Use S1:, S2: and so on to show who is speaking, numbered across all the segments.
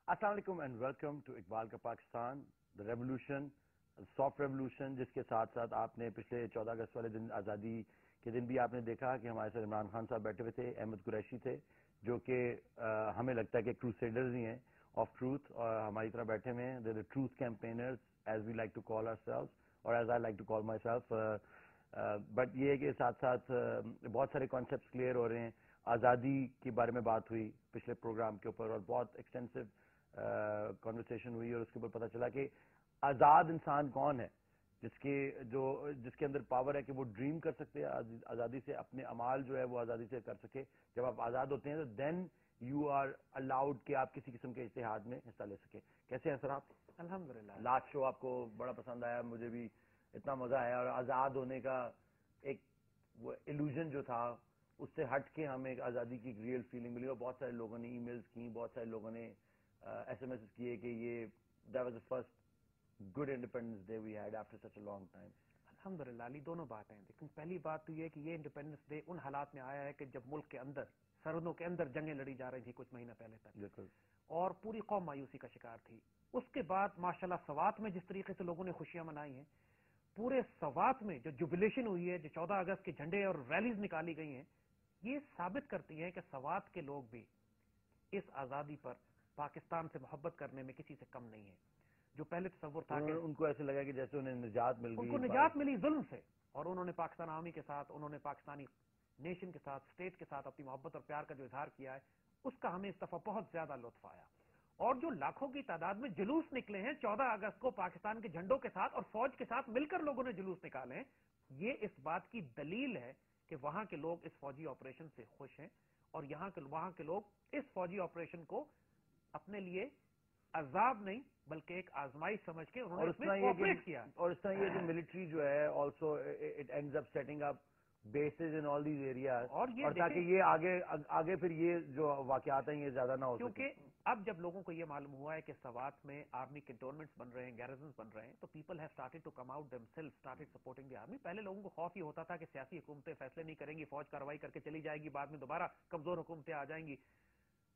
S1: السلام علیکم and welcome to Iqbal کا پاکستان، دا ریولوشن، سافٹ ریولوشن، جس کے ساتھ ساتھ آپ نے پچھلے 14 اگست والے دن، آزادی کے دن بھی آپ نے دیکھا کہ ہمارے ساتھ عمران خان صاحب بیٹھے ہوئے تھے، احمد قریشی تھے، جو کہ ہمیں لگتا ہے کہ کروسیڈرز ہی ہیں آف ٹروتھ، اور ہماری طرح بیٹھے ہوئے ہیں، the truth campaigners as we like to call ourselves, اور as I like to call myself. But یہ ہے کہ ساتھ ساتھ بہت سارے کانسیپٹس کلیئر ہو رہے ہیں. آزادی کے بارے میں بات ہوئی پچھلے پروگرام کے اوپر، اور بہت ایکسٹینسو کنورسیشن ہوئی، اور اس کے اوپر پتہ چلا کہ آزاد انسان کون ہے، جس کے اندر پاور ہے کہ وہ ڈریم کر سکتے ہیں آزادی سے، اپنے اعمال جو ہے وہ آزادی سے کر سکے. جب آپ آزاد ہوتے ہیں تو دین یو آر الاؤڈ کہ آپ کسی قسم کے اجتہاد میں حصہ لے سکیں. کیسے ہیں سر آپ؟
S2: الحمدللہ.
S1: لاسٹ شو آپ کو بڑا پسند آیا، مجھے بھی اتنا مزہ آیا، اور آزاد ہونے کا ایک وہ ایلوژن جو تھا اس سے ہٹ کے ہمیں ایک آزادی کی ایک ریئل فیلنگ ملی. اور بہت سارے لوگوں نے ای میلز کی، بہت سارے لوگوں نے ایس ایم ایس کیے کہ یہ that was the first good independence day we had after such a long time.
S2: الحمدللہ علی، دونوں باتیں. لیکن پہلی بات تو یہ کہ یہ انڈیپینڈنس ڈے ان حالات میں آیا ہے کہ جب ملک کے اندر، سرحدوں کے اندر جنگیں لڑی جا رہی تھی کچھ مہینہ پہلے تک،
S1: بالکل،
S2: اور پوری قوم مایوسی کا شکار تھی. اس کے بعد ماشاءاللہ سوات میں جس طریقے سے لوگوں نے خوشیاں منائی ہیں، پورے سوات میں جو جوبلیشن ہوئی ہے، جو 14 اگست کے جھنڈے اور ریلیز نکالی گئی ہیں، یہ ثابت کرتی ہے کہ سوات کے لوگ بھی اس آزادی پر پاکستان سے محبت کرنے میں کسی سے کم نہیں ہے. جو پہلے تصور تھا کہ
S1: ان کو ایسے لگا کہ جیسے انہیں نجات مل گئی،
S2: ان کو نجات ملی ظلم سے، اور انہوں نے پاکستان آرمی کے ساتھ، انہوں نے پاکستانی نیشن کے ساتھ، اسٹیٹ کے ساتھ اپنی محبت اور پیار کا جو اظہار کیا ہے، اس کا ہمیں اس دفعہ بہت زیادہ لطف آیا. اور جو لاکھوں کی تعداد میں جلوس نکلے ہیں 14 اگست کو پاکستان کے جھنڈوں کے ساتھ اور فوج کے ساتھ مل کر لوگوں نے جلوس نکالے ہیں، یہ اس بات کی دلیل ہے کہ وہاں کے لوگ اس فوجی آپریشن سے خوش ہیں، اور وہاں کے لوگ اس فوجی آپریشن کو اپنے لیے عذاب نہیں بلکہ ایک آزمائش سمجھ کے انہوں نے اس میں کوآپریٹ کیا.
S1: اور اس طرح یہ کہ ملٹری جو ہے also it ends up setting up bases in all these areas,
S2: اور
S1: تاکہ یہ آگے پھر یہ جو واقعات ہیں یہ زیادہ نہ ہو سکے.
S2: کیونکہ اب جب لوگوں کو یہ معلوم ہوا ہے کہ سوات میں آرمی کنٹونمنٹس بن رہے ہیں، گیرزنز بن رہے ہیں، تو people have started to come out themselves, started supporting the army. پہلے لوگوں کو خوف یہ ہوتا تھا کہ سیاسی حکومتیں فیصلے نہیں کریں گی، فوج کارروائی کر کے چلی جائے گی، بعد میں دوبارہ کمزور حکومتیں آ جائیں گی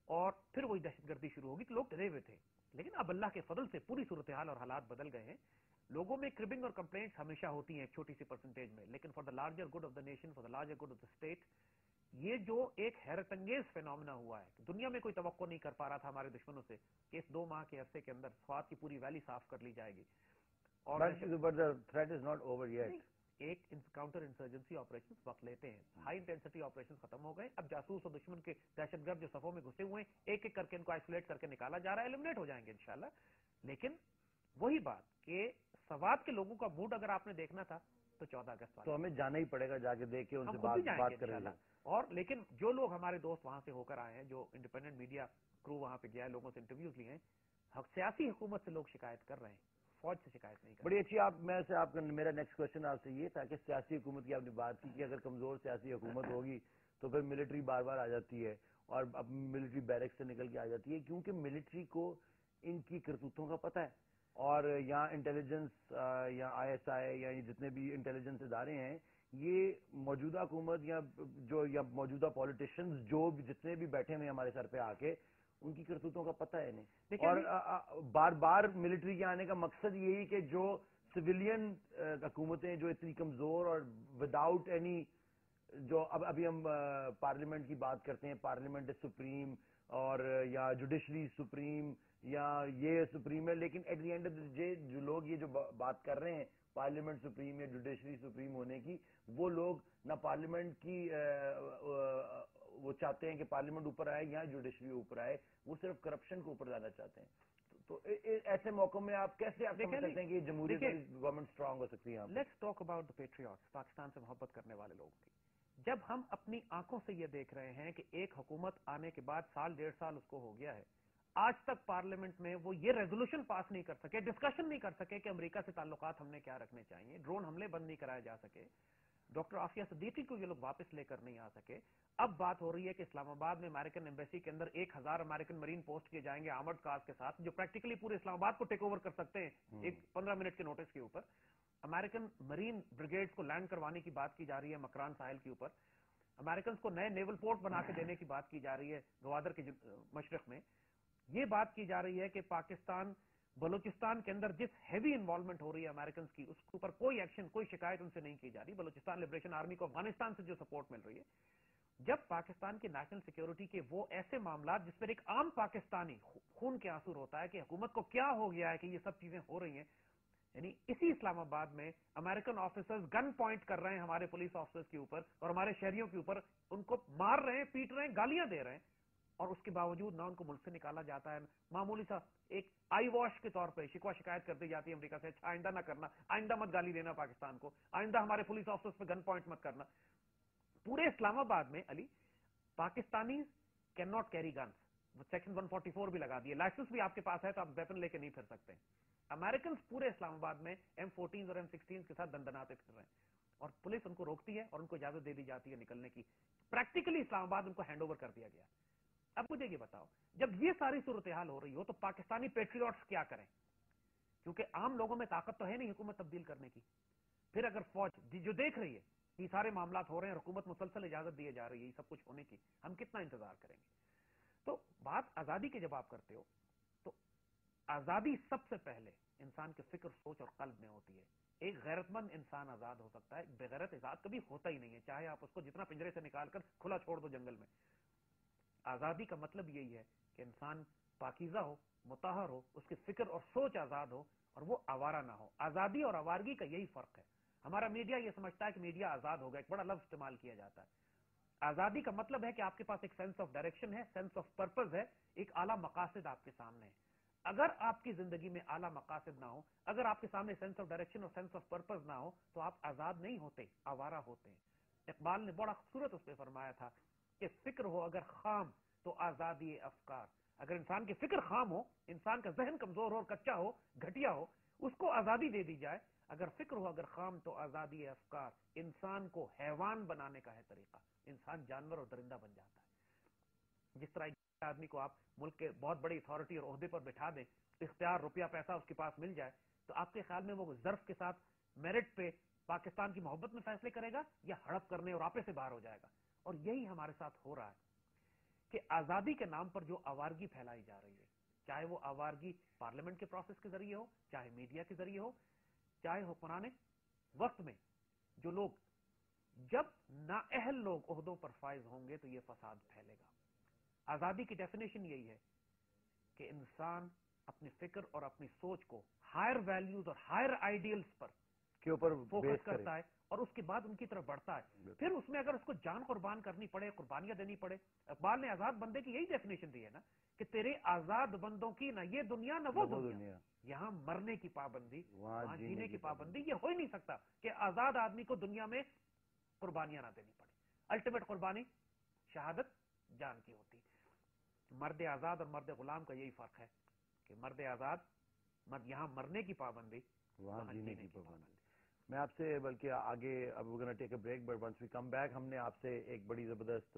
S2: اور پھر وہی دہشت گردی شروع ہوگی. تو لوگ ڈرے ہوئے تھے، لیکن اب اللہ کے فضل سے پوری صورتحال اور حالات بدل گئے ہیں. لوگوں میں کربنگ اور کمپلینٹس ہمیشہ ہوتی ہیں ایک چھوٹی سی پرسنٹیج میں، لیکن for the larger good of the nation, for the larger good of the state, یہ جو ایک حیرت انگیز فینومینا ہوا ہے کہ دنیا میں کوئی توقع نہیں کر پا رہا تھا ہمارے دشمنوں سے کہ اس 2 ماہ کے عرصے کے اندر سوات کی پوری ویلی صاف کر لی جائے گی. اور
S1: threat is not over yet.
S2: ایک کاؤنٹر انسرجنسی آپریشن وقت لیتے ہیں، ہائی انٹینسٹی آپریشن ختم ہو گئے، اب جاسوس اور دشمن کے دہشت گرد جو صفوں میں گھسے ہوئے ہیں ایک ایک کر کے ان کو آئسولیٹ کر کے نکالا جا رہا ہے، ایلیمنیٹ ہو جائیں گے انشاءاللہ. لیکن وہی بات کہ سوات کے لوگوں کا موڈ اگر آپ نے دیکھنا تھا تو 14 اگست
S1: تو ہمیں جانا ہی پڑے گا، جا کے دیکھ کے ان سے بات کریں گے.
S2: اور لیکن جو لوگ ہمارے دوست وہاں سے ہو کر آئے ہیں، جو انڈیپینڈنٹ میڈیا کرو وہاں پہ گیا ہے، لوگوں سے انٹرویوز لیے ہیں، سیاسی حکومت سے لوگ شکایت کر رہے ہیں، فوج سے شکایت نہیں کر رہے.
S1: بڑی اچھی. میرا نیکسٹ کوشچن آپ سے یہ تھا کہ سیاسی حکومت کی آپ نے بات کی کہ اگر کمزور سیاسی حکومت ہوگی تو پھر ملٹری بار بار آ جاتی ہے، اور اب ملٹری بیرک سے نکل کے آ جاتی ہے، کیونکہ ملٹری کو ان کی کرتوتوں کا پتہ ہے. اور یہاں انٹیلیجنس یا آئی ایس آئی یا جتنے بھی انٹیلیجنس ادارے ہیں، یہ موجودہ حکومت یا موجودہ پولیٹیشینز جو جتنے بھی بیٹھے ہوئے ہمارے سر پہ آ کے، ان کی کرتوتوں کا پتہ ہے نہیں. اور بار بار ملٹری کے آنے کا مقصد یہی کہ جو سویلین حکومتیں جو اتنی کمزور اور وداؤٹ اینی، جو ابھی ہم پارلیمنٹ کی بات کرتے ہیں، پارلیمنٹ سپریم اور یا جوڈیشری سپریم یا یہ سپریم ہے، لیکن at the end of the day جو لوگ یہ جو بات کر رہے ہیں پارلیمنٹ سپریم یا جوڈیشری سپریم ہونے کی، وہ لوگ نہ پارلیمنٹ کی وہ چاہتے ہیں کہ پارلیمنٹ اوپر آئے یا جوڈیشری اوپر آئے، وہ صرف کرپشن کو اوپر لانا چاہتے ہیں. تو ایسے موقع میں آپ کیسے سمجھ سکتے ہیں کہ جمہوریت گورنمنٹ اسٹرانگ ہو سکتی ہے؟
S2: Let's talk about the patriots, Pakistan سے محبت کرنے والے لوگوں کی. جب ہم اپنی آنکھوں سے یہ دیکھ رہے ہیں کہ ایک حکومت آنے کے بعد سال 1.5 سال اس کو ہو گیا ہے، آج تک پارلیمنٹ میں وہ یہ ریزولوشن پاس نہیں کر سکے، ڈسکشن نہیں کر سکے کہ امریکہ سے تعلقات ہم نے کیا رکھنے چاہیے، ڈرون حملے بند نہیں کرائے جا سکے، ڈاکٹر عافیہ صدیقی کو یہ لوگ واپس لے کر نہیں آ سکے. اب بات ہو رہی ہے کہ اسلام آباد میں امریکن ایمبیسی کے اندر 1000 امریکن مرین پوسٹ کیے جائیں گے آرمڈ کارز کے ساتھ، جو پریکٹیکلی پورے اسلام آباد کو ٹیک اوور کر سکتے ہیں ایک 15 منٹ کے نوٹس کے اوپر. امریکن مرین بریگیڈز کو لینڈ کروانے کی بات کی جا رہی ہے مکران ساحل کے اوپر. امریکنز کو نئے نیول پورٹ بنا کے دینے کی بات کی جا رہی ہے گوادر کے مشرق میں. یہ بات کی جا رہی ہے کہ پاکستان بلوچستان کے اندر جس ہیوی انوالومنٹ ہو رہی ہے امریکنز کی، اس کے اوپر کوئی ایکشن، کوئی شکایت ان سے نہیں کی جا رہی. بلوچستان لبریشن آرمی کو افغانستان سے جو سپورٹ مل رہی ہے، جب پاکستان کی نیشنل سیکیورٹی کے وہ ایسے معاملات جس پر ایک عام پاکستانی خون کے آنسو ہوتا ہے کہ حکومت کو کیا ہو گیا ہے کہ یہ سب چیزیں ہو رہی ہیں، یعنی اسی اسلام آباد میں امریکن آفیسرز گن پوائنٹ کر رہے ہیں ہمارے پولیس آفیسرز کے اوپر اور ہمارے شہریوں کے اوپر، ان کو مار رہے ہیں، پیٹ رہے ہیں، گالیاں دے رہے ہیں، اور اس کے باوجود نہ ان کو ملک سے نکالا جاتا ہے. معمولی سا ایک آئی واش کے طور پہ شکوہ شکایت کر دی جاتی ہے امریکہ سے، اچھا آئندہ نہ کرنا، آئندہ مت گالی دینا پاکستان کو، آئندہ ہمارے پولیس آفیسرز پہ گن پوائنٹ مت کرنا. پورے اسلام آباد میں all Pakistani cannot carry guns, section 144 بھی لگا دیے، لائسنس بھی آپ کے پاس ہے تو آپ ویپن لے کے نہیں پھر سکتے. امریکنز پورے اسلام آباد میں M14 اور M16 کے ساتھ دندناتے پھر رہے ہیں، اور پولیس ان کو روکتی ہے اور ان کو اجازت دے دی جاتی ہے نکلنے کی. پریکٹیکلی اسلام آباد ان کو ہینڈ اوور کر دیا گیا. اب مجھے یہ بتاؤ، جب یہ ساری صورتحال ہو رہی ہو تو پاکستانی پیٹریوٹس کیا کریں؟ کیونکہ عام لوگوں میں طاقت تو ہے نہیں حکومت تبدیل کرنے کی. پھر اگر فوج جو دیکھ رہی ہے یہ سارے معاملات ہو رہے ہیں، حکومت مسلسل اجازت دیے جا رہی ہے یہ سب کچھ ہونے کی، ہم کتنا انتظار کریں گے؟ تو بات آزادی کی جب آپ کرتے ہو تو آزادی سب سے پہلے انسان کے فکر، سوچ اور قلب میں ہوتی ہے. ایک غیرت مند انسان آزاد ہو سکتا ہے، بغیرت آزاد کبھی ہوتا ہی نہیں ہے، چاہے آپ اس کو جتنا پنجرے سے نکال کر کھلا چھوڑ دو جنگل میں. آزادی کا مطلب یہی ہے کہ انسان پاکیزہ ہو، مطہر ہو، اس کی فکر اور سوچ آزاد ہو اور وہ آوارہ نہ ہو. آزادی اور آوارگی کا یہی فرق ہے. ہمارا میڈیا یہ سمجھتا ہے کہ میڈیا آزاد ہوگا، ایک بڑا لفظ استعمال کیا جاتا ہے. آزادی کا مطلب ہے کہ آپ کے پاس ایک سینس آف ڈائریکشن ہے، سینس آف پرپز ہے، ایک اعلیٰ مقاصد آپ کے سامنے ہے. اگر آپ کی زندگی میں اعلیٰ مقاصد نہ ہو، اگر آپ کے سامنے سینس آف ڈائریکشن اور سینس آف پرپز نہ ہو تو آپ آزاد نہیں ہوتے، آوارہ ہوتے ہیں. اقبال نے بڑا خوبصورت اس پہ فرمایا تھا کہ فکر ہو اگر خام تو آزادی افکار. اگر انسان کی فکر خام ہو، انسان کا ذہن کمزور ہو، کچا ہو، گھٹیا ہو، اس کو آزادی دے دی جائے. اگر فکر ہو اگر خام تو آزادی افکار. انسان کو حیوان بنانے کا ہے طریقہ، انسان جانور اور درندہ بن جاتا ہے. جس طرح ایک آدمی کو آپ ملک کے بہت بڑی اتھارٹی اور عہدے پر بٹھا دیں، اختیار، روپیہ پیسہ اس کے پاس مل جائے، تو آپ کے خیال میں وہ ظرف کے ساتھ میرٹ پہ پاکستان کی محبت میں فیصلے کرے گا یا ہڑپ کرنے اور آپے سے باہر ہو جائے گا؟ اور یہی ہمارے ساتھ ہو رہا ہے کہ آزادی کے نام پر جو آوارگی پھیلائی جا رہی ہے، چاہے وہ آوارگی پارلیمنٹ کے پروسیس کے ذریعے ہو، چاہے میڈیا کے ذریعے ہو، چاہے حکمران وقت میں جو لوگ، جب نااہل لوگ عہدوں پر فائز ہوں گے تو یہ فساد پھیلے گا. آزادی کی ڈیفینیشن یہی ہے کہ انسان اپنی فکر اور اپنی سوچ کو ہائر ویلیوز اور ہائر آئیڈیلز پر
S1: کے اوپر
S2: فوکس کرتا ہے اور اس کے بعد ان کی طرف بڑھتا ہے. پھر اس میں اگر اس کو جان قربان کرنی پڑے، قربانیاں دینی پڑے. اقبال نے آزاد بندے کی یہی ڈیفینیشن دی ہے نا کہ تیرے آزاد بندوں کی نہ یہ دنیا نہ وہ دنیا، یہاں مرنے کی پابندی، وہاں جینے کی پابندی. یہ ہو ہی نہیں سکتا کہ آزاد آدمی کو دنیا میں قربانیاں نہ دینی پڑے. الٹیمیٹ قربانی شہادت جان کی ہوتی. مرد آزاد اور مرد غلام کا یہی فرق ہے کہ مرد آزاد یہاں مرنے کی پابندی،
S1: وہاں جینے کی پابندی. میں آپ سے بلکہ آگے اب we're going to take a break but once we come back ہم نے آپ سے ایک بڑی زبردست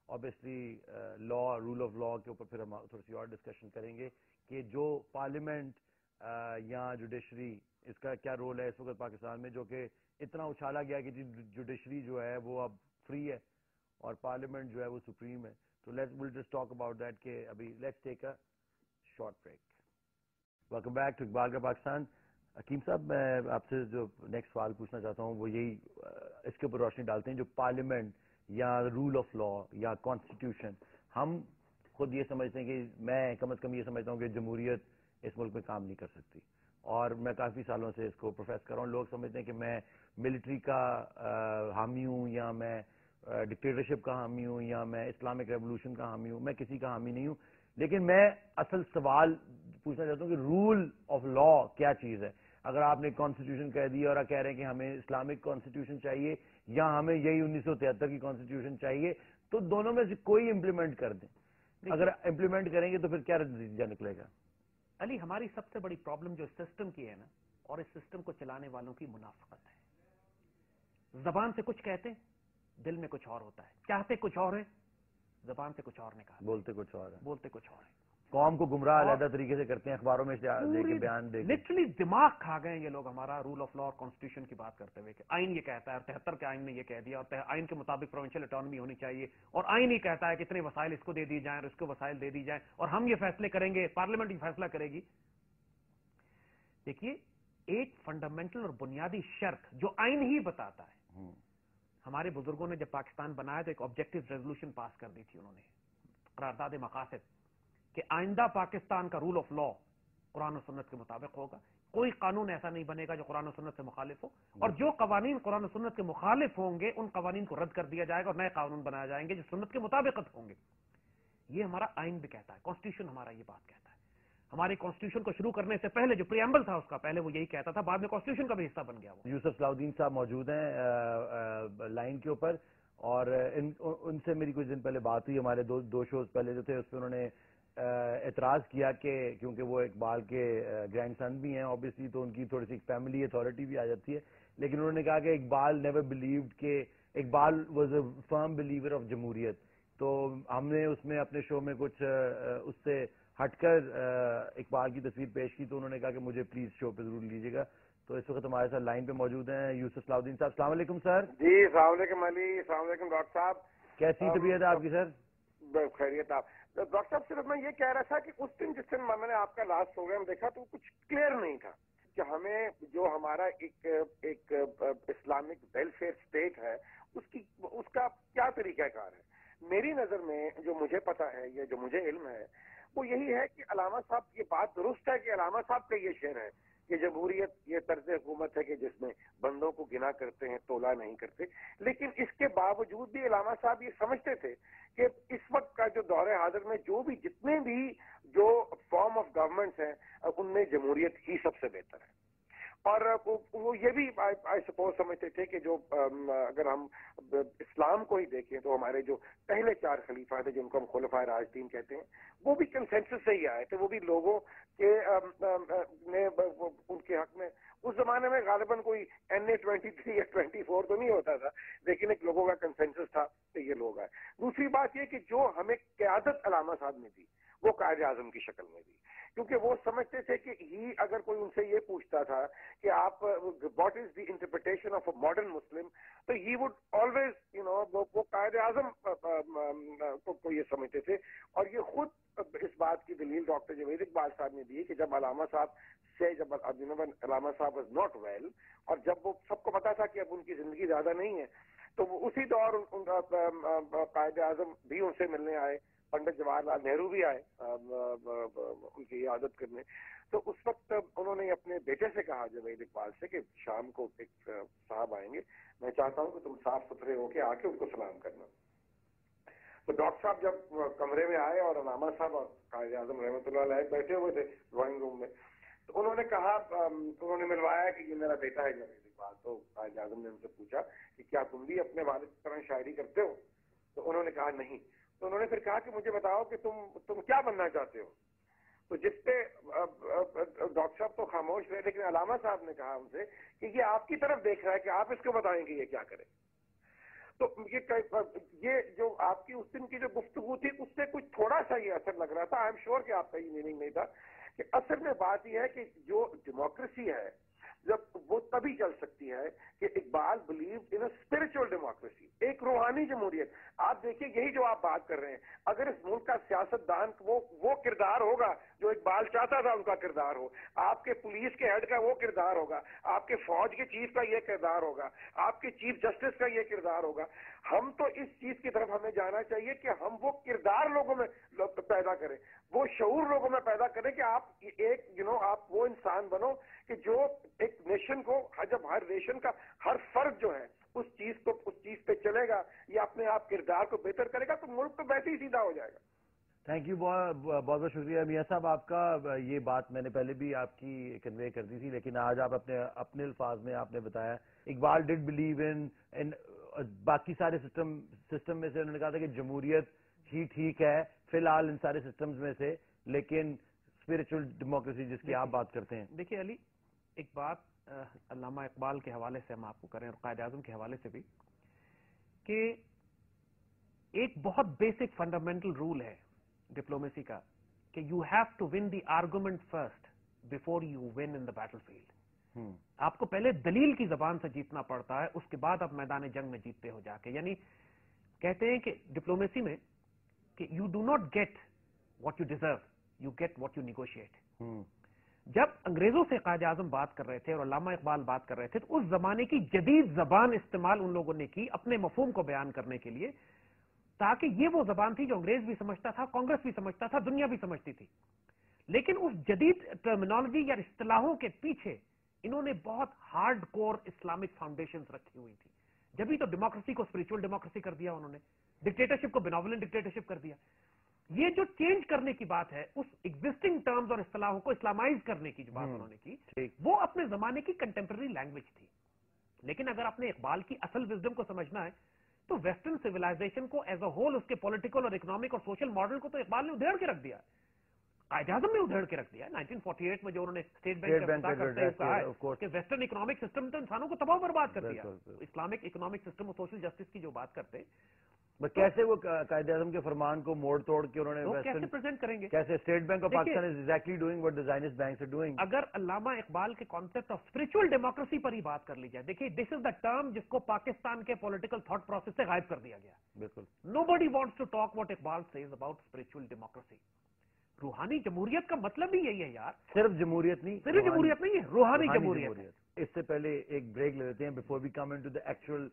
S1: obviously law, rule of law کے اوپر پھر ہم تھوڑی سی اور ڈسکشن کریں گے کہ جو پارلیمنٹ یا جوڈیشری اس کا کیا رول ہے اس وقت پاکستان میں، جو کہ اتنا اچھالا گیا کہ جوڈیشری جو ہے وہ اب فری ہے اور پارلیمنٹ جو ہے وہ سپریم ہے. تو we'll just talk about that کہ ابھی let's take a short break. Welcome back to Iqbal کا پاکستان. حکیم صاحب، میں آپ سے جو نیکسٹ سوال پوچھنا چاہتا ہوں وہ یہی اس کے اوپر روشنی ڈالتے ہیں، جو پارلیمنٹ یا رول آف لا یا کانسٹیٹیوشن، ہم خود یہ سمجھتے ہیں کہ میں کم از کم یہ سمجھتا ہوں کہ جمہوریت اس ملک میں کام نہیں کر سکتی، اور میں کافی سالوں سے اس کو پروفیس کر رہا ہوں. لوگ سمجھتے ہیں کہ میں ملٹری کا حامی ہوں یا میں ڈکٹیٹرشپ کا حامی ہوں یا میں اسلامک ریولوشن کا حامی ہوں. میں کسی کا حامی نہیں ہوں، لیکن میں اصل سوال پوچھنا چاہتا ہوں کہ رول آف لا کیا چیز ہے. اگر آپ نے کانسٹیٹیوشن کہہ دیا اور کہہ رہے ہیں کہ ہمیں اسلامک کانسٹیٹیوشن چاہیے یا ہمیں یہی 1973 کی کانسٹیٹیوشن چاہیے، تو دونوں میں سے کوئی امپلیمنٹ کر دیں. اگر امپلیمنٹ کریں گے تو پھر کیا نتیجہ نکلے گا؟
S2: علی، ہماری سب سے بڑی پرابلم جو سسٹم کی ہے نا، اور اس سسٹم کو چلانے والوں کی منافقت ہے. زبان سے کچھ کہتے ہیں، دل میں کچھ اور ہوتا ہے. چاہتے کچھ اور ہیں، زبان سے کچھ اور نکالتے ہیں،
S1: بولتے کچھ اور ہے.
S2: بولتے کچھ اور ہے.
S1: قوم کو گمراہ علیحدہ طریقے سے کرتے ہیں، اخباروں میں دے کے بیان دے کے.
S2: لٹرلی دماغ کھا گئے یہ لوگ ہمارا رول آف لا اور کانسٹیٹیوشن کی بات کرتے ہوئے کہ آئین یہ کہتا ہے، اور 73 کے آئین نے یہ کہہ دیا، اور آئین کے مطابق پروونشل اٹانومی ہونی چاہیے، اور آئین ہی کہتا ہے کہ اتنے وسائل اس کو دے دی جائیں اور اس کو وسائل دے دی جائیں، اور ہم یہ فیصلے کریں گے، پارلیمنٹ یہ فیصلہ کرے گی. دیکھیے ایک فنڈامنٹل اور بنیادی شرط جو آئین ہی بتاتا ہے. ہمارے بزرگوں نے جب پاکستان بنایا تو ایک آبجیکٹو ریزولوشن پاس کر دی تھی انہوں نے، قرارداد مقاصد، کہ آئندہ پاکستان کا رول آف لا قرآن و سنت کے مطابق ہوگا. کوئی قانون ایسا نہیں بنے گا جو قرآن و سنت سے مخالف ہو، اور جو قوانین قرآن و سنت کے مخالف ہوں گے ان قوانین کو رد کر دیا جائے گا اور نئے قانون بنائے جائیں گے جو سنت کے مطابقت ہوں گے. یہ ہمارا آئین بھی کہتا ہے، کانسٹیٹیوشن ہمارا یہ بات کہتا ہے. ہماری کانسٹیٹیوشن کو شروع کرنے سے پہلے جو پریامبل تھا اس کا پہلے وہ یہی کہتا تھا، بعد میں کانسٹیٹیوشن کا بھی حصہ بن گیا. وہ
S1: یوسف صلاح الدین صاحب موجود ہیں لائن کے اوپر، اور ان سے میری کچھ دن پہلے بات ہوئی. ہمارے دو شوز پہلے جو تھے اس پہ انہوں نے اعتراض کیا کہ کیونکہ وہ اقبال کے گرینڈ سن بھی ہیں obviously، تو ان کی تھوڑی سی فیملی اتھارٹی بھی آ جاتی ہے. لیکن انہوں نے کہا کہ اقبال نیور بلیوڈ کہ Iqbal was a firm believer of جمہوریت. تو ہم نے اس میں اپنے شو میں کچھ اس سے ہٹ کر اقبال کی تصویر پیش کی، تو انہوں نے کہا کہ مجھے پلیز شو پہ ضرور لیجیے گا. تو اس وقت ہمارے ساتھ لائن پہ موجود ہیں یوسف صلاح الدین صاحب. السلام علیکم سر.
S3: جی السلام علیکم علی. السلام علیکم ڈاکٹر صاحب.
S1: کیسی طبیعت ہے آپ کی سر؟
S3: خیریت. آپ ڈاکٹر صاحب صرف میں یہ کہہ رہا تھا کہ اس دن جس دن میں نے آپ کا لاسٹ پروگرام دیکھا تو کچھ کلیئر نہیں تھا کہ ہمیں جو ہمارا ایک اسلامک ویلفیئر اسٹیٹ ہے اس کا کیا طریقہ کار ہے. میری نظر میں جو مجھے پتا ہے یا جو مجھے علم ہے وہ یہی ہے کہ علامہ صاحب یہ بات درست ہے کہ علامہ صاحب کا یہ شعر ہے کہ جمہوریت یہ طرز حکومت ہے کہ جس میں بندوں کو گنا کرتے ہیں تولا نہیں کرتے. لیکن اس کے باوجود بھی علامہ صاحب یہ سمجھتے تھے کہ اس وقت کا جو دور حاضر میں جتنے بھی جو فارم آف گورنمنٹس ہیں ان میں جمہوریت ہی سب سے بہتر ہے. اور وہ یہ بھی آئی سپوز سمجھتے تھے کہ جو اگر ہم اسلام کو ہی دیکھیں تو ہمارے جو پہلے 4 خلیفہ تھے جن کو ہم خلفائے راشدین کہتے ہیں وہ بھی کنسنسس سے ہی آئے تھے. وہ بھی لوگوں کے نے ان کے حق میں اس زمانے میں غالباً کوئی NA-23 یا 24 تو نہیں ہوتا تھا، لیکن ایک لوگوں کا کنسنسس تھا کہ یہ لوگ آئے. دوسری بات یہ کہ جو ہمیں قیادت علامہ صاحب نے دی وہ قائد اعظم کی شکل میں دی، کیونکہ وہ سمجھتے تھے کہ ہی اگر کوئی ان سے یہ پوچھتا تھا کہ آپ what is the interpretation of a modern Muslim تو ہی وڈ آلویز وہ قائد اعظم کو یہ سمجھتے تھے. اور یہ خود اس بات کی دلیل ڈاکٹر جاوید اقبال صاحب نے دی کہ جب علامہ صاحب سے علامہ صاحب واز ناٹ ویل اور جب وہ سب کو پتا تھا کہ اب ان کی زندگی زیادہ نہیں ہے تو اسی دور قائد اعظم بھی ان سے ملنے آئے، پنڈت جواہر لال نہرو بھی آئے ان کی عیادت کرنے. تو اس وقت انہوں نے اپنے بیٹے سے کہا جاوید اقبال سے کہ شام کو ایک صاحب آئیں گے، میں چاہتا ہوں کہ تم صاف ستھرے ہو کے آ کے ان کو سلام کرنا. تو ڈاکٹر صاحب جب کمرے میں آئے اور علامہ صاحب اور قائد اعظم رحمۃ اللہ علیہ بیٹھے ہوئے تھے ڈرائنگ روم میں، تو انہوں نے کہا انہوں نے ملوایا کہ یہ میرا بیٹا ہے جاوید اقبال. تو قائد اعظم نے ان سے پوچھا کہ کیا تم بھی اپنے والد کی طرح شاعری کرتے ہو؟ تو انہوں نے کہا نہیں. تو انہوں نے پھر کہا کہ مجھے بتاؤ کہ تم کیا بننا چاہتے ہو؟ تو جس پہ ڈاکٹر صاحب تو خاموش رہے، لیکن علامہ صاحب نے کہا ان سے کہ یہ آپ کی طرف دیکھ رہا ہے کہ آپ اس کو بتائیں گے یہ کیا کرے. تو یہ جو آپ کی اس دن کی جو گفتگو تھی اس سے کچھ تھوڑا سا یہ اثر لگ رہا تھا. آئی ایم شیور کہ آپ کا یہ میننگ نہیں تھا کہ اصل میں بات یہ ہے کہ جو ڈیموکریسی ہے جب وہ تبھی چل سکتی ہے کہ Iqbal believe in a spiritual democracy, ایک روحانی جمہوریت. آپ دیکھیے یہی جو آپ بات کر رہے ہیں، اگر اس ملک کا سیاستدان وہ کردار ہوگا جو اقبال چاہتا تھا ان کا کردار ہو، آپ کے پولیس کے ہیڈ کا وہ کردار ہوگا، آپ کے فوج کے چیف کا یہ کردار ہوگا، آپ کے چیف جسٹس کا یہ کردار ہوگا. ہم تو اس چیز کی طرف ہمیں جانا چاہیے کہ ہم وہ کردار لوگوں میں پیدا کریں، وہ شعور لوگوں میں پیدا کریں کہ آپ ایک آپ وہ انسان بنو کہ جو ایک نیشن کو جب ہر نیشن کا ہر فرد جو ہے اس چیز پہ چلے گا یا اپنے آپ کردار کو بہتر کرے گا تو ملک تو ویسے ہی سیدھا ہو جائے گا.
S1: تھینک یو، بہت بہت شکریہ میاں صاحب آپ کا. یہ بات میں نے پہلے بھی آپ کی کنوے کر دی تھی، لیکن آج آپ اپنے الفاظ میں آپ نے بتایا اقبال ڈڈ بلیو ان باقی سارے سسٹم میں سے انہوں نے کہا تھا کہ جمہوریت ہی ٹھیک ہے فی الحال ان سارے سسٹمز میں سے، لیکن اسپرچل ڈیموکریسی جس کی آپ بات کرتے ہیں.
S2: دیکھیے علی، ایک بات علامہ اقبال کے حوالے سے ہم آپ کو کریں اور قائد اعظم کے حوالے سے بھی، کہ ایک بہت بیسک فنڈامنٹل رول ہے ڈپلومیسی کا کہ you have to win the argument first before you win in the battlefield. آپ کو پہلے دلیل کی زبان سے جیتنا پڑتا ہے, اس کے بعد آپ میدان جنگ میں جیتتے ہو جا کے. یعنی کہتے ہیں کہ ڈپلومیسی میں کہ you do not get what you deserve, you get what you negotiate. جب انگریزوں سے قائد اعظم بات کر رہے تھے اور علامہ اقبال بات کر رہے تھے تو اس زمانے کی جدید زبان استعمال ان لوگوں نے کی اپنے مفہوم کو بیان کرنے کے لیے, تاکہ یہ وہ زبان تھی جو انگریز بھی سمجھتا تھا, کانگریس بھی سمجھتا تھا, دنیا بھی سمجھتی تھی. لیکن اس جدید ٹرمینالوجی یا اصطلاحوں کے پیچھے انہوں نے بہت ہارڈ کور اسلامک فاؤنڈیشنز رکھی ہوئی تھی. جبھی تو ڈیموکریسی کو اسپرچل ڈیموکریسی کر دیا انہوں نے, ڈکٹیٹرشپ کو بیناولنٹ ڈکٹیٹرشپ کر دیا. یہ جو چینج کرنے کی بات ہے, اس ایگزسٹنگ ٹرمز اور اصطلاحوں کو اسلامائز کرنے کی جو بات انہوں نے کی, وہ اپنے زمانے کی کنٹمپرری لینگویج تھی. لیکن اگر آپ نے اقبال کی اصل وزڈم کو سمجھنا ہے تو ویسٹرن سویلائزیشن کو ایز اے ہول, اس کے پولیٹیکل اور اکنامک اور سوشل ماڈل کو تو اقبال نے ادھیڑ کے رکھ دیا, قائد اعظم نے ادھیڑ کے رکھ دیا. 1948 میں جو انہوں نے اسٹیٹ بینک کا افتتاح کرتے ہوئے کہا ہے کہ ویسٹرن اکنامک سسٹم تو انسانوں کو تباہ و برباد کر دیا. اسلامک اکنامک سسٹم اور سوشل جسٹس کی جو بات کرتے
S1: کیسے وہ قائد اعظم کے فرمان کو موڑ توڑ کے انہوں نے
S2: کیسے پریزنٹ کریں گے؟
S1: کیسے state bank of Pakistan is exactly doing what the zionist banks are doing.
S2: اگر علامہ اقبال کے کانسیپٹ آف اسپرچل ڈیموکریسی پر ہی بات کر لی جائے, دیکھیے دس از دا ٹرم جس کو پاکستان کے پولیٹیکل تھاٹ پروسیس سے غائب کر دیا گیا.
S1: بالکل.
S2: Nobody wants to talk what Iqbal says about spiritual democracy. روحانی جمہوریت کا مطلب ہی یہی ہے یار,
S1: صرف جمہوریت نہیں,
S2: صرف جمہوریت نہیں ہے, روحانی جمہوریت.
S1: اس سے پہلے ایک بریک لے لیتے ہیں before we come into the actual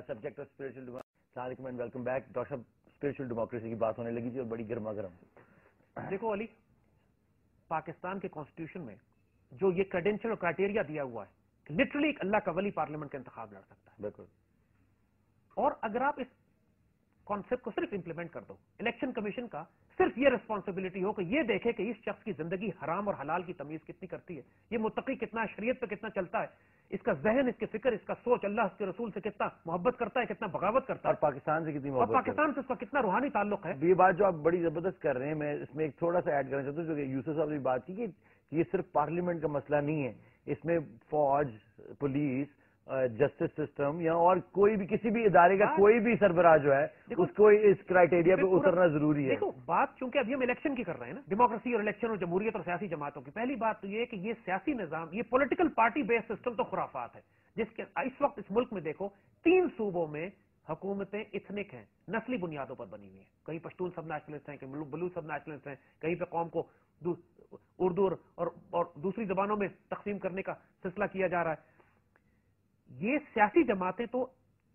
S1: subject of spiritual democracy. السلام علیکم اینڈ ویلکم بیک. ڈاکٹر صاحب, اسپرچل ڈیموکریسی کی بات ہونے لگی تھی اور بڑی گرما گرم.
S2: دیکھو علی, پاکستان کے کانسٹیٹیوشن میں جو یہ کریڈینشل اور کرائٹیریا دیا ہوا ہے کہ لٹرلی ایک اللہ کا ولی پارلیمنٹ کا انتخاب لڑ سکتا ہے.
S1: بالکل.
S2: اور اگر آپ اس کانسیپٹ کو صرف امپلیمنٹ کر دو, الیکشن کمیشن کا صرف یہ ریسپانسبلٹی ہو کہ یہ دیکھے کہ اس شخص کی زندگی حرام اور حلال کی تمیز کتنی کرتی ہے, یہ متقی کتنا ہے, شریعت پہ کتنا چلتا ہے, اس کا ذہن, اس کے فکر, اس کا سوچ اللہ اس کے رسول سے کتنا محبت کرتا ہے, کتنا بغاوت کرتا ہے,
S1: اور پاکستان سے کتنی محبت,
S2: اور پاکستان سے اس کا کتنا روحانی تعلق ہے.
S1: یہ بات جو آپ بڑی زبردست کر رہے ہیں, میں اس میں ایک تھوڑا سا ایڈ کرنا چاہتا ہوں, جو کہ یوسف صاحب نے بات کی کہ یہ صرف پارلیمنٹ کا مسئلہ نہیں ہے, اس میں فوج, پولیس, جسٹس سسٹم یا اور کوئی بھی کسی بھی ادارے کا کوئی بھی سربراہ جو ہے اس کو اس کرائٹیریا پہ اترنا ضروری ہے.
S2: دیکھو بات چونکہ ابھی ہم الیکشن کی کر رہے ہیں نا, ڈیموکریسی اور الیکشن اور جمہوریت اور سیاسی جماعتوں کی, پہلی بات تو یہ ہے کہ یہ سیاسی نظام, یہ پولیٹیکل پارٹی بیس سسٹم تو خرافات ہے, جس کے اس وقت اس ملک میں دیکھو 3 صوبوں میں حکومتیں ایتھنک ہیں, نسلی بنیادوں پر بنی ہوئی ہیں. کہیں پشتون سب نیشنلسٹ ہیں, کہیں بلوچ سب نیشنلسٹ ہیں, کہیں پہ قوم کو اردو اور دوسری زبانوں میں تقسیم کرنے کا سلسلہ کیا جا رہا ہے. یہ سیاسی جماعتیں تو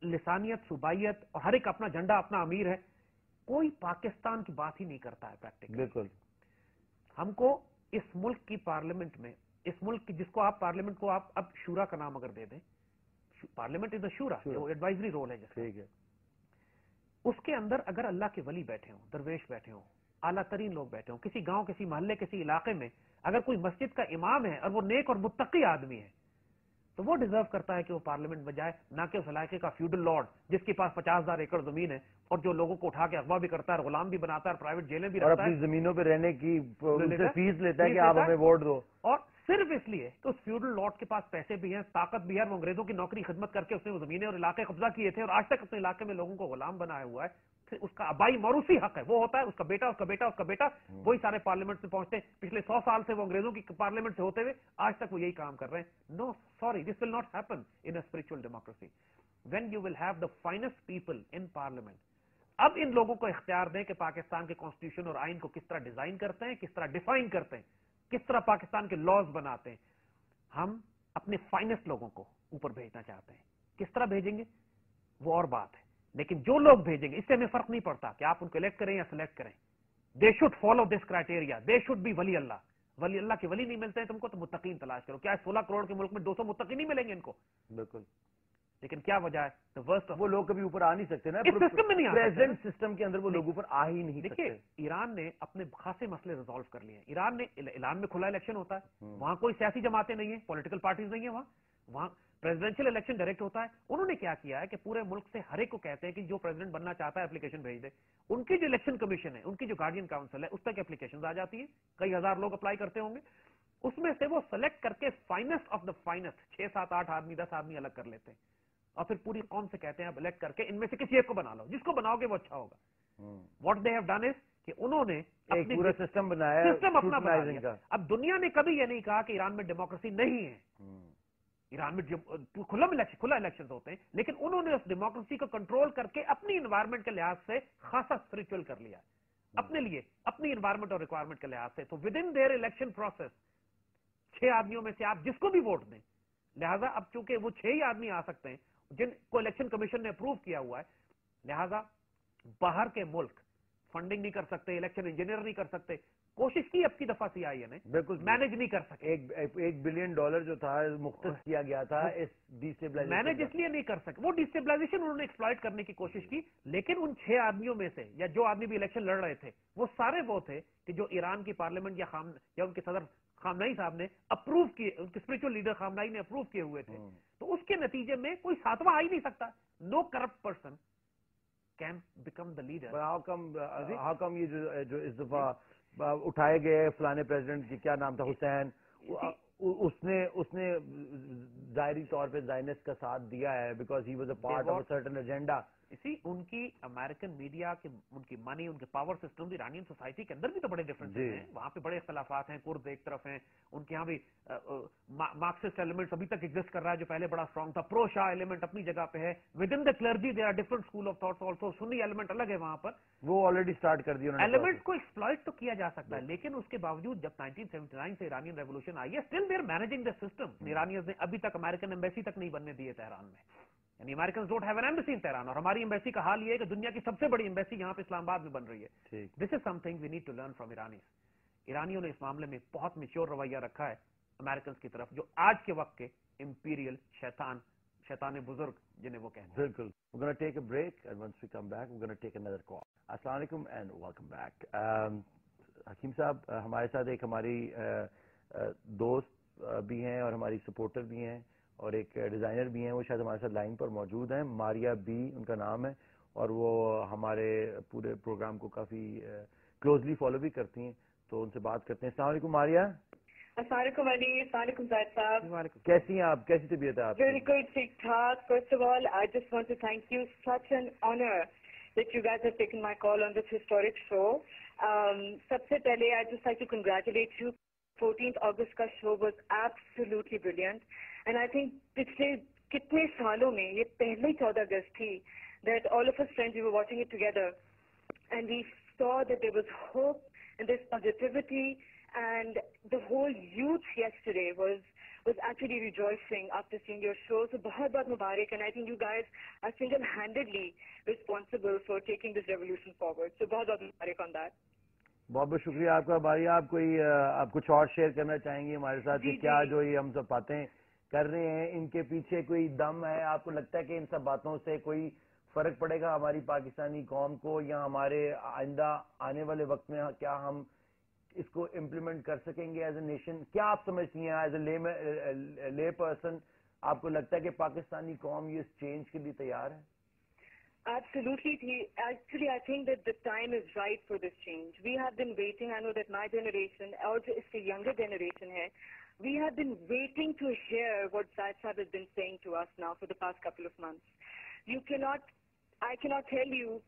S2: لسانیت, صوبائیت اور ہر ایک اپنا جھنڈا, اپنا امیر ہے, کوئی پاکستان کی بات ہی نہیں کرتا ہے پریکٹیکلی.
S1: بالکل.
S2: ہم کو اس ملک کی پارلیمنٹ میں, اس ملک کی جس کو آپ پارلیمنٹ کو آپ اب شورا کا نام اگر دے دیں, پارلیمنٹ از اے شورا, جو ایڈوائزری رول ہے
S1: ٹھیک ہے,
S2: اس کے اندر اگر اللہ کے ولی بیٹھے ہوں, درویش بیٹھے ہوں, اعلیٰ ترین لوگ بیٹھے ہوں, کسی گاؤں, کسی محلے, کسی علاقے میں اگر کوئی مسجد کا امام ہے اور وہ نیک اور متقی آدمی ہے, تو وہ ڈیزرو کرتا ہے کہ وہ پارلیمنٹ میں جائے, نہ کہ اس علاقے کا فیوڈل لارڈ جس کے پاس 50,000 ایکڑ زمین ہے اور جو لوگوں کو اٹھا کے اغوا بھی کرتا ہے, غلام بھی بناتا ہے, پرائیویٹ جیلیں بھی رکھتا ہے,
S1: اور اپنی زمینوں پہ رہنے کی فیس لیتا ہے کہ آپ ہمیں ووٹ دو,
S2: اور صرف اس لیے کہ اس فیوڈل لارڈ کے پاس پیسے بھی ہیں, طاقت بھی ہے, وہ انگریزوں کی نوکری خدمت کر کے اس نے وہ زمینیں اور علاقے قبضہ کیے تھے اور آج تک اپنے علاقے میں لوگوں کو غلام بنایا ہوا ہے. اس کا آبائی موروثی حق ہے, وہ ہوتا ہے اس کا بیٹا, اس کا بیٹا, اس کا بیٹا, وہی سارے پارلیمنٹ میں پہنچتے ہیں. پچھلے 100 سال سے وہ انگریزوں کی پارلیمنٹ سے ہوتے ہوئے آج تک وہ یہی کام کر رہے ہیں. No sorry, this will not happen in a spiritual democracy when you will have the finest people in parliament. اب ان لوگوں کو اختیار دیں کہ پاکستان کے کانسٹیٹیوشن اور آئین کو کس طرح ڈیزائن کرتے ہیں, کس طرح ڈیفائن کرتے ہیں, کس طرح پاکستان کے لاز بناتے ہیں. ہم اپنے فائنسٹ لوگوں کو اوپر بھیجنا چاہتے ہیں. کس طرح بھیجیں گے وہ اور بات ہے, لیکن جو لوگ بھیجیں گے اس سے ہمیں فرق نہیں پڑتا کہ آپ ان کو الیکٹ کریں یا سلیکٹ کریں. They should follow this criteria, they should be ولی اللہ. ولی اللہ کے ولی نہیں ملتے ہیں تم کو تو متقین تلاش کرو. کیا 16 کروڑ کے ملک میں 200 متقی نہیں ملیں گے ان کو؟
S1: بالکل.
S2: لیکن کیا وجہ ہے؟
S1: وہ لوگ کبھی اوپر آ نہیں سکتے نا,
S2: اس سسٹم میں نہیں آ سکتے.
S1: پریزنٹ سسٹم کے اندر وہ لوگ اوپر آ ہی نہیں سکتے.
S2: دیکھیے ایران نے اپنے خاصے مسئلے ریزالو کر لیے ہیں. ایران میں کھلا الیکشن ہوتا ہے, وہاں کوئی سیاسی جماعتیں نہیں ہیں, پولیٹیکل پارٹیز نہیں ہیں, وہاں پریزیڈنشیل الیکشن ڈائریکٹ ہوتا ہے. انہوں نے کیا کیا ہے کہ پورے ملک سے ہر ایک کو کہتے ہیں کہ جو پریزیڈنٹ بننا چاہتا ہے اپلیکیشن بھیج دے. ان کی جو الیکشن کمیشن ہے, ان کی جو گارڈین کاؤنسل ہے, اس تک اپلیکیشن آ جاتی ہیں, کئی ہزار لوگ اپلائی کرتے ہوں گے. اس میں سے وہ سلیکٹ کر کے فائنسٹ آف دا فائنسٹ 6, 7, 8 آدمی 10 آدمی الگ کر لیتے ہیں اور پھر پوری قوم سے کہتے ہیں اب الیکٹ کر کے ان میں سے کسی ایک کو بنا لو, جس کو بناؤ گے وہ اچھا ہوگا. What they have done is کہ انہوں نے
S1: ایک پورا سسٹم بنایا ہے
S2: سسٹم اپنا بنا
S1: scrutinizing
S2: لیا.
S1: کا.
S2: اب دنیا نے کبھی یہ نہیں کہا کہ ایران میں ڈیموکریسی نہیں ہے. ایران میں کھلا الیکشن ہوتے ہیں, لیکن انہوں نے اس ڈیموکریسی کو کنٹرول کر کے اپنی انوائرمنٹ کے لحاظ سے خاصا اسپرچل کر لیا اپنے لیے, اپنی انوائرمنٹ اور ریکوائرمنٹ کے لحاظ سے. تو within their election process 6 آدمیوں میں سے آپ جس کو بھی ووٹ دیں, لہٰذا اب چونکہ وہ 6 ہی آدمی آ سکتے ہیں جن کو الیکشن کمیشن نے اپروو کیا ہوا ہے, لہٰذا باہر کے ملک فنڈنگ نہیں کر سکتے, الیکشن انجینئر نہیں کر سکتے. کوشش کی اب کی دفعہ CIA نے,
S1: بالکل
S2: مینج نہیں کر سکے.
S1: $1 بلین جو تھا مختص کیا گیا تھا اس ڈیسٹیبلائزیشن,
S2: مینج اس لیے نہیں کر سکے. وہ ڈیسٹیبلائزیشن انہوں نے ایکسپلائٹ کرنے کی کوشش کی, لیکن ان 6 آدمیوں میں سے یا جو آدمی بھی الیکشن لڑ رہے تھے وہ سارے وہ تھے کہ جو ایران کی پارلیمنٹ یا ان کے صدر خامنائی صاحب نے اپروو کیے, ان کے اسپرچل لیڈر خامنائی نے اپروو کیے ہوئے تھے. تو اس کے نتیجے میں کوئی 7واں آ ہی نہیں سکتا. No corrupt person can become the leader.
S1: How come یہ جو اس دفعہ اٹھائے گئے فلانے پریزیڈنٹ کی کیا نام تھا, حسین, اس نے ظاہری طور پہ زائنسٹ کا ساتھ دیا ہے because he was a part of a certain agenda.
S2: اسی ان کی امریکن میڈیا کے, ان کی منی, ان کے پاور سسٹم, ایرانین سوسائٹی کے اندر بھی تو بڑے ڈفرینس ہیں. وہاں پہ بڑے اختلافات ہیں. کرد ایک طرف ہیں, ان کے یہاں بھی مارکسسٹ ایلیمنٹ ابھی تک ایگزسٹ کر رہا ہے جو پہلے بڑا اسٹرانگ تھا. پرو شاہ ایلیمنٹ اپنی جگہ پہ ہے. Within the clergy there are different school of thoughts also. Sunni element الگ ہے وہاں پر,
S1: وہ آلریڈی اسٹارٹ کر دیا.
S2: ایلیمنٹ کو ایکسپلائٹ تو کیا جا سکتا ہے, لیکن اس کے باوجود جب 1979 سے ایرانین ریولوشن آئی ہے, still they are managing the system. Iranians نے ابھی تک امریکن ایمبیسی تک نہیں بننے دیے تہران میں, یعنی Americans don't have an embassy in Tehran. اور ہماری ایمبیسی کا حال یہ ہے کہ دنیا کی سب سے بڑی ایمبیسی یہاں پہ اسلام آباد میں بن رہی ہے. This is something we need to learn from Iranians. ایرانیوں نے اس معاملے میں بہت میچور رویہ رکھا ہے امریکنز کی طرف, جو آج کے وقت کے امپیریل شیطان بزرگ جنہیں وہ کہتے ہیں.
S1: بالکل. We're going to take a break and once we come back we're going to take another call. Assalamu alaikum and welcome back. حکیم صاحب ہمارے ساتھ ایک ہماری دوست بھی ہیں اور ہماری سپورٹر بھی ہیں اور ایک ڈیزائنر بھی ہیں, وہ شاید ہمارے ساتھ لائن پر موجود ہیں. ماریا بی ان کا نام ہے اور وہ ہمارے پورے پروگرام کو کافی کلوزلی فالو بھی کرتی ہیں, تو ان سے بات کرتے ہیں. السلام علیکم ماریا.
S4: السلام علیکم علی. السلام علیکم زاہد صاحب.
S1: کیسی ہیں آپ, کیسی طبیعت ہے آپ کی؟
S4: ویری گڈ, ٹھیک ٹھاک. First of all I just want to thank you, such an honour that you guys have taken my call on this historic show. سب سے پہلے I just like to congratulate you. 14th August کا show was absolutely brilliant and I think پچھلے کتنے سالوں میں یہ پہلے 14 اگست تھی that all of us friends we were watching it together and we saw that there was hope and there's positivity and the whole youth yesterday was actually rejoicing after seeing your show. So bahut bahut mubarak and I think you guys are single-handedly responsible for taking this revolution forward. So bahut bahut mubarak on that.
S1: بہت بہت شکریہ آپ کا بھائی. آپ کچھ اور share کرنا چاہیں گے ہمارے ساتھ کہ کیا جو یہ ہم سب باتیں کر رہے ہیں ان کے پیچھے کوئی دم ہے؟ آپ کو لگتا ہے کہ ان سب باتوں سے کوئی فرق پڑے گا ہماری پاکستانی قوم کو, یا ہمارے آئندہ آنے والے وقت میں کیا ہم اس کو امپلیمنٹ کر سکیں گے ایز اے نیشن؟ کیا آپ سمجھتی ہیں ایز اے لے پرسن, آپ کو لگتا ہے کہ پاکستانی قوم یہ اس چینج کے لیے تیار ہے؟
S4: Absolutely. Actually, I think that the time is right for this change. We have been waiting. I know that my generation, or if the younger generation hai, we have been waiting to hear what Zahid Sahab has been saying to us now for the past couple of months. I cannot tell you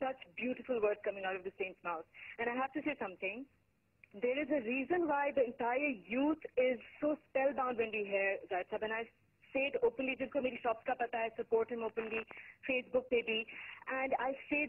S4: such beautiful words coming out of the saint's mouth. And I have to say something. There is a reason why the entire youth is so spellbound when we hear Zahid Sahab. And I say it openly, jisko meri shops ka pata hai, support him openly, Facebook pe bhi. And I say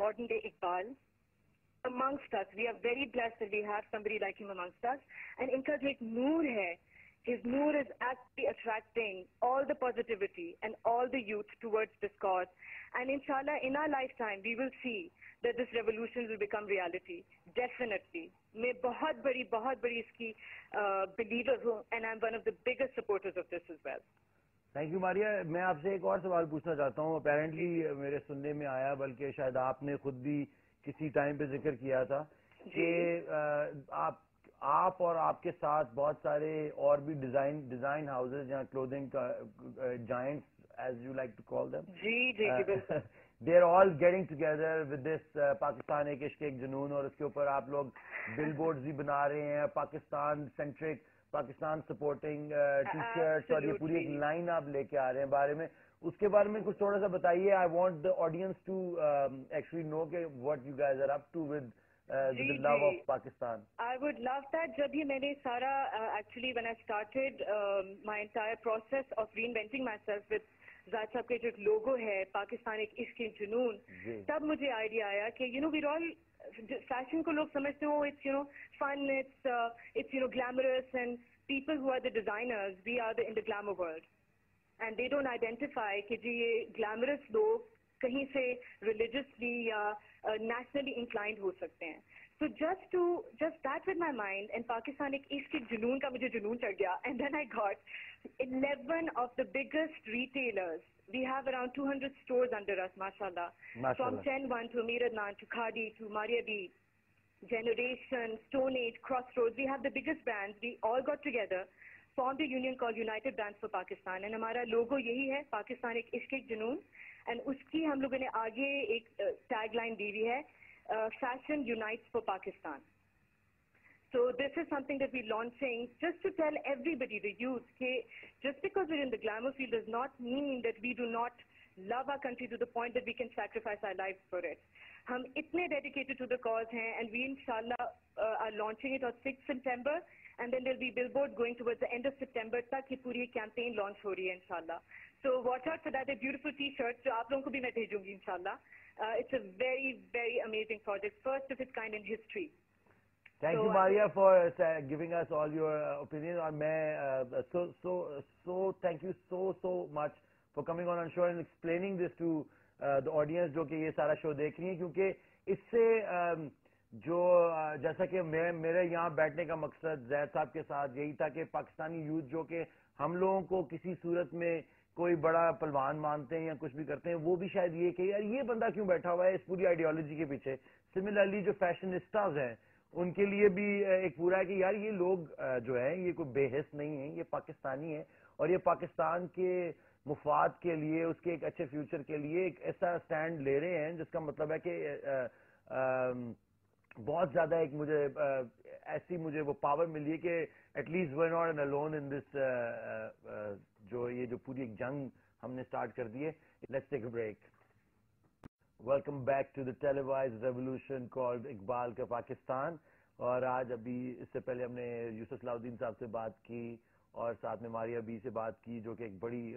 S4: modern day Iqbal amongst us. We are very blessed that we have somebody like him amongst us. And inka jo ek noor hai, his noor is actually attracting all the positivity and all the youth towards this cause. And inshallah, in our lifetime, we will see that this revolution will become reality. Definitely. میں بہت بڑی اس کی believer ہوں and I'm one of the biggest supporters of this as well.
S1: Thank you Maria. میں آپ سے ایک اور سوال پوچھنا چاہتا ہوں. اپیرنٹلی میرے سننے میں آیا, بلکہ شاید آپ نے خود بھی کسی ٹائم پہ ذکر کیا تھا کہ آپ اور آپ کے ساتھ بہت سارے اور بھی ڈیزائن ہاؤسز جہاں کلوتھنگ کا giants as you like to call them,
S4: جی بالکل,
S1: they are all getting together with this Pakistan ایک عشق ایک جنون, اور اس کے اوپر آپ لوگ بل بورڈز بھی بنا رہے ہیں, Pakistan centric, Pakistan supporting T shirts, اور یہ پوری ایک لائن آپ لے کے آ رہے ہیں. بارے میں اس کے بارے میں کچھ تھوڑا سا بتائیے. I want the audience to actually know کہ what you guys are up to with the love of Pakistan.
S4: I would love that. جب ہی میں نے سارا actually when I started my entire process of reinventing myself with زاہد صاحب کے جو لوگو ہے پاکستان ایک عشق جنون, تب مجھے آئیڈیا آیا کہ we're all فیشن کو لوگ سمجھتے ہو it's fun, it's glamorous, and people who are the designers, we are in the glamour world, and they don't identify کہ جی یہ glamorous لوگ کہیں سے religiously یا nationally inclined ہو سکتے ہیں. So just that with my mind, and Pakistan ایک عشق جنون کا مجھے جنون چڑھ گیا, and then I got 11 of the biggest retailers. We have around 200 stores under us, mashallah. From Chen 1 to Amir Adnan to Khadi to Maria B, Generation, Stone Age, Crossroads. We have the biggest brands. We all got together, formed a union called United Brands for Pakistan, and ہمارا logo یہی ہے, پاکستان ایک عشق جنون, and اس کی ہم لوگوں نے آگے ایک ٹیگ لائن دی ہوئی ہے, Fashion Unites for Pakistan. So this is something that we're launching just to tell everybody, the youth, that just because we're in the glamour field does not mean that we do not love our country to the point that we can sacrifice our lives for it. ہم اتنے dedicated to the cause ہیں, and we inshallah are launching it on 6th September, and then there'll be billboard going towards the end of September تک یہ پوری campaign launch ہو رہی ہے inshallah. So watch out for that. They're beautiful t-shirts جو آپ لوگوں کو بھی میں بھیجوں گی inshallah. It's a very, very amazing project, first of its kind in history.
S1: Thank you, Maria, for giving us all your opinions. اور میں so thank you so much for coming on show and explaining this to the audience جو کہ یہ سارا شو دیکھ رہی ہیں, کیونکہ اس سے جو جیسا کہ میرے یہاں بیٹھنے کا مقصد زید صاحب کے ساتھ یہی تھا کہ پاکستانی یوتھ جو کہ ہم لوگوں کو کسی صورت میں کوئی بڑا پلوان مانتے ہیں یا کچھ بھی کرتے ہیں, وہ بھی شاید یہ کہ یار یہ بندہ کیوں بیٹھا ہوا ہے اس پوری آئیڈیالوجی کے پیچھے. سملرلی جو فیشنسٹاز ہیں ان کے لیے بھی ایک پورا ہے کہ یار یہ لوگ جو ہیں یہ کوئی بے حس نہیں ہیں, یہ پاکستانی ہیں, اور یہ پاکستان کے مفاد کے لیے, اس کے ایک اچھے فیوچر کے لیے ایک ایسا سٹینڈ لے رہے ہیں, جس کا مطلب ہے کہ بہت زیادہ ایک مجھے وہ پاور ملی ہے کہ at least we not alone in this, جو پوری ایک جنگ ہم نے سٹارٹ کر دی ہے. Let's take a break. Welcome back to the televise revolution called Iqbal کا پاکستان. اور آج ابھی اس سے پہلے ہم نے یوسف صلاح الدین صاحب سے بات کی اور ساتھ میں ماریا بی سے بات کی, جو کہ ایک بڑی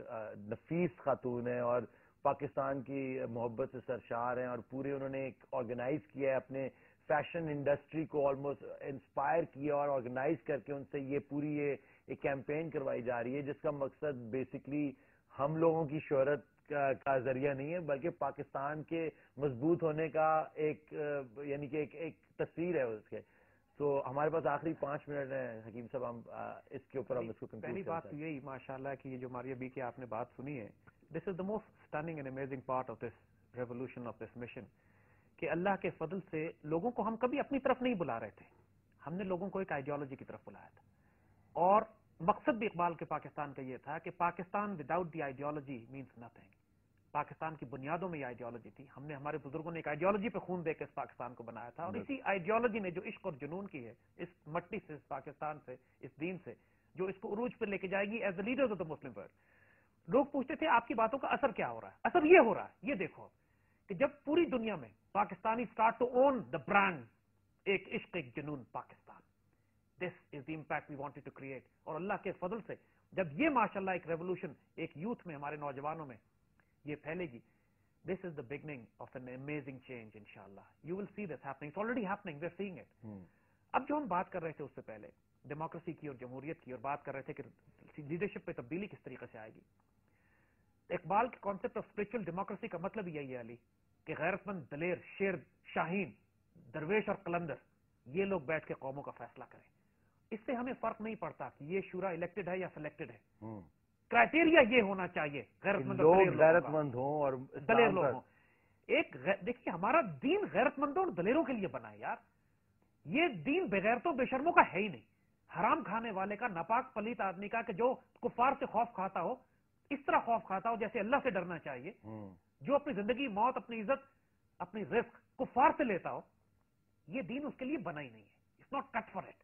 S1: نفیس خاتون ہے اور پاکستان کی محبت سے سرشار ہیں, اور پورے انہوں نے ایک آرگنائز کیا ہے اپنے فیشن انڈسٹری کو, آلموسٹ انسپائر کیا اور آرگنائز کر کے ان سے یہ پوری ایک کیمپین کروائی جا رہی ہے, جس کا مقصد بیسکلی ہم لوگوں کی شہرت کا ذریعہ نہیں ہے, بلکہ پاکستان کے مضبوط ہونے کا ایک یعنی کہ ایک تصویر ہے اس کے. تو ہمارے پاس آخری 5 منٹ ہیں حکیم صاحب, ہم اس کے اوپر ہم اس کو
S2: پہلی بات تو یہی ماشاءاللہ کہ یہ جو ماریا بی کی آپ نے بات سنی ہے, this is the most stunning and amazing part of this revolution of this mission, کہ اللہ کے فضل سے لوگوں کو ہم کبھی اپنی طرف نہیں بلا رہے تھے, ہم نے لوگوں کو ایک آئیڈیالوجی کی طرف بلایا تھا, اور مقصد بھی اقبال کے پاکستان کا یہ تھا کہ Pakistan without the ideology means nothing. Pakistan کی بنیادوں میں یہ آئیڈیالوجی تھی, ہم نے ہمارے بزرگوں نے ایک آئیڈیالوجی پہ خون دے کے اس پاکستان کو بنایا تھا, اور اسی آئیڈیالوجی نے جو عشق اور جنون کی ہے اس مٹی سے, اس پاکستان سے, اس دین سے, جو اس کو عروج پر لے کے جائے گی as a leaders of the Muslim world. لوگ پوچھتے تھے آپ کی باتوں کا اثر کیا ہو رہا ہے, اثر یہ ہو رہا ہے, یہ دیکھو کہ جب پوری دنیا میں Pakistani start to own the brand ایک عشق ایک جنون Pakistan, this is the impact we wanted to create. اور اللہ کے فضل سے جب یہ ماشاءاللہ ایک ریولوشن ایک یوتھ میں, ہمارے نوجوانوں میں یہ پھیلے گی, this is the beginning of an amazing change inshallah. You will see this happening. It's already happening. We're seeing it. اب جو ہم بات کر رہے تھے اس سے پہلے ڈیموکریسی کی اور جمہوریت کی, اور بات کر رہے تھے کہ لیڈرشپ پہ تبدیلی کس طریقے سے آئے گی, اقبال کے کانسیپٹ آف اسپرچل ڈیموکریسی کا مطلب یہی ہے علی کہ غیرت مند, دلیر, شیر, شاہین, درویش اور قلندر یہ لوگ بیٹھ کے قوموں کا فیصلہ کریں. اس سے ہمیں فرق نہیں پڑتا کہ یہ شورا الیکٹڈ ہے یا سلیکٹڈ ہے, کرائٹیریا یہ ہونا چاہیے غیرت
S1: مند ہوں اور
S2: دلیر لوگ ہوں. ایک دیکھیے ہمارا دین غیرت مندوں اور دلیروں کے لیے بنا ہے یار, یہ دین بغیرتوں بے شرموں کا ہے ہی نہیں. حرام کھانے والے کا, ناپاک پلیت آدمی کا, کہ جو کفار سے خوف کھاتا ہو, اس طرح خوف کھاتا ہو جیسے اللہ سے ڈرنا چاہیے, جو اپنی زندگی, موت, اپنی عزت, اپنی رزق کفار سے لیتا ہو, یہ دین اس کے لیے بنا ہی نہیں ہے. It's not cut for it.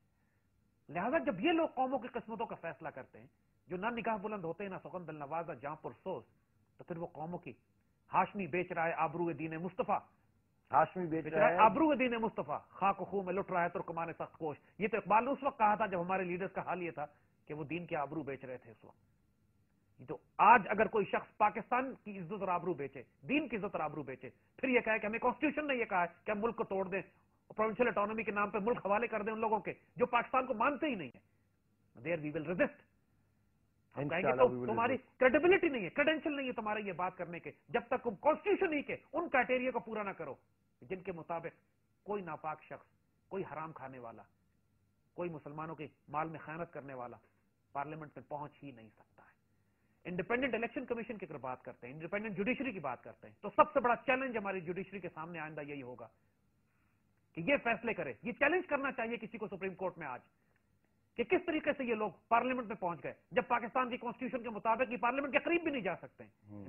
S2: لہذا جب یہ لوگ قوموں کی قسمتوں کا فیصلہ کرتے ہیں, جو نہ نگاہ بلند ہوتے ہیں, نہ سخن دل نوازا جہاں پر سوز, تو پھر وہ قوموں کی ہاشمی بیچ رہا ہے آبرو دین مصطفیٰ،
S1: ہاشمی بیچ رہا ہے
S2: آبرو دین مصطفیٰ، خاک و خوں میں لٹ رہا ہے ترکمان سخت کوش. یہ تو اقبال نے اس وقت کہا تھا جب ہمارے لیڈرز کا حال یہ تھا کہ وہ دین کے آبرو بیچ رہے تھے اس وقت. تو آج اگر کوئی شخص پاکستان کی عزت اور آبرو بیچے، دین کی عزت اور آبرو بیچے، پھر یہ کہے کہ ہمیں کانسٹیٹیوشن نے یہ کہا ہے کہ ہم ملک کو توڑ دیں، پروونشل اٹانومی کے نام پہ ملک حوالے کر دیں ان لوگوں کے جو پاکستان کو مانتے ہی نہیں ہیں، دیر وی ول ریزسٹ. ہم کہیں گے تو تمہاری کریڈیبلٹی نہیں ہے، کریڈینشل نہیں ہے تمہارے یہ بات کرنے کے جب تک تم کانسٹیٹیوشن ہی کے ان کرائٹیریا کو پورا نہ کرو جن کے مطابق کوئی ناپاک شخص، کوئی حرام کھانے والا، کوئی مسلمانوں کے مال میں خیانت کرنے والا پارلیمنٹ میں پہنچ ہی نہیں سکتا ہے. انڈیپینڈنٹ الیکشن کمیشن کی اگر بات کرتے ہیں، انڈیپینڈنٹ جوڈیشری کی بات کرتے ہیں، تو سب سے بڑا چیلنج ہماری جوڈیشری کے سامنے آئندہ یہی ہوگا کہ یہ فیصلے کرے. یہ چیلنج کرنا چاہیے کسی کو سپریم کورٹ میں آج کہ کس طریقے سے یہ لوگ پارلیمنٹ میں پہنچ گئے جب پاکستان کی کانسٹیٹیوشن کے مطابق یہ پارلیمنٹ کے قریب بھی نہیں جا سکتے.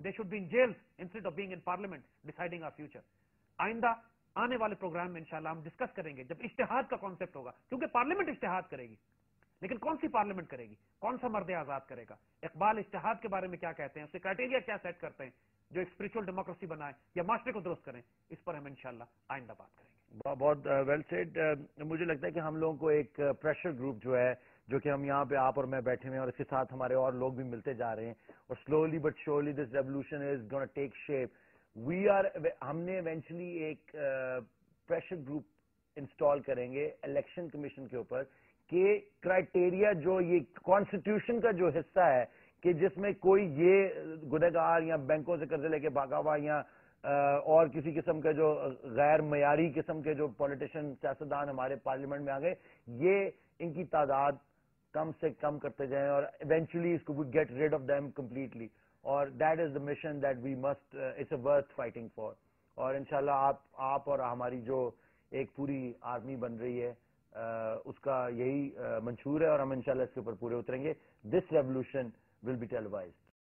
S2: They should be in jails instead of being in parliament deciding our future. آئندہ آنے والے پروگرام میں انشاءاللہ ہم ڈسکس کریں گے جب اجتہاد کا کانسیپٹ ہوگا، کیونکہ پارلیمنٹ اجتہاد کرے گی، لیکن کون سی پارلیمنٹ کرے گی، کون سا مرد آزاد کرے گا. اقبال اجتہاد کے بارے میں کیا کہتے ہیں، اس کے کرائٹیریا کیا سیٹ کرتے ہیں جو ایک اسپرچل ڈیموکریسی بنائے یا معاشرے کو درست کریں، اس پر ہم انشاءاللہ آئندہ بات کریں گے.
S1: بہت ویل سیڈ. مجھے لگتا ہے کہ ہم لوگوں کو ایک پریشر گروپ جو ہے، جو کہ ہم یہاں پہ آپ اور میں بیٹھے ہوئے ہیں اور اس کے ساتھ ہمارے اور لوگ بھی ملتے جا رہے ہیں، اور slowly but surely this revolution is gonna take shape. ہم نے ایونچولی ایک پریشر گروپ انسٹال کریں گے الیکشن کمیشن کے اوپر کہ کرائٹیریا جو یہ کانسٹیٹیوشن کا جو حصہ ہے کہ جس میں کوئی یہ گنہگار یا بینکوں سے قرضے لے کے بھاگا ہوا یا اور کسی قسم کے جو غیر معیاری قسم کے جو پولیٹیشین سیاستدان ہمارے پارلیمنٹ میں آ گئے، یہ ان کی تعداد کم سے کم کرتے جائیں اور ایونچولی اس کو we get rid of them completely. اور that is the mission that we must it's a worth fighting for. اور انشاءاللہ آپ اور ہماری جو ایک پوری آرمی بن رہی ہے اس کا یہی منشور ہے اور ہم انشاءاللہ اس کے اوپر پورے اتریں گے. This revolution will be ٹیلیوائزڈ.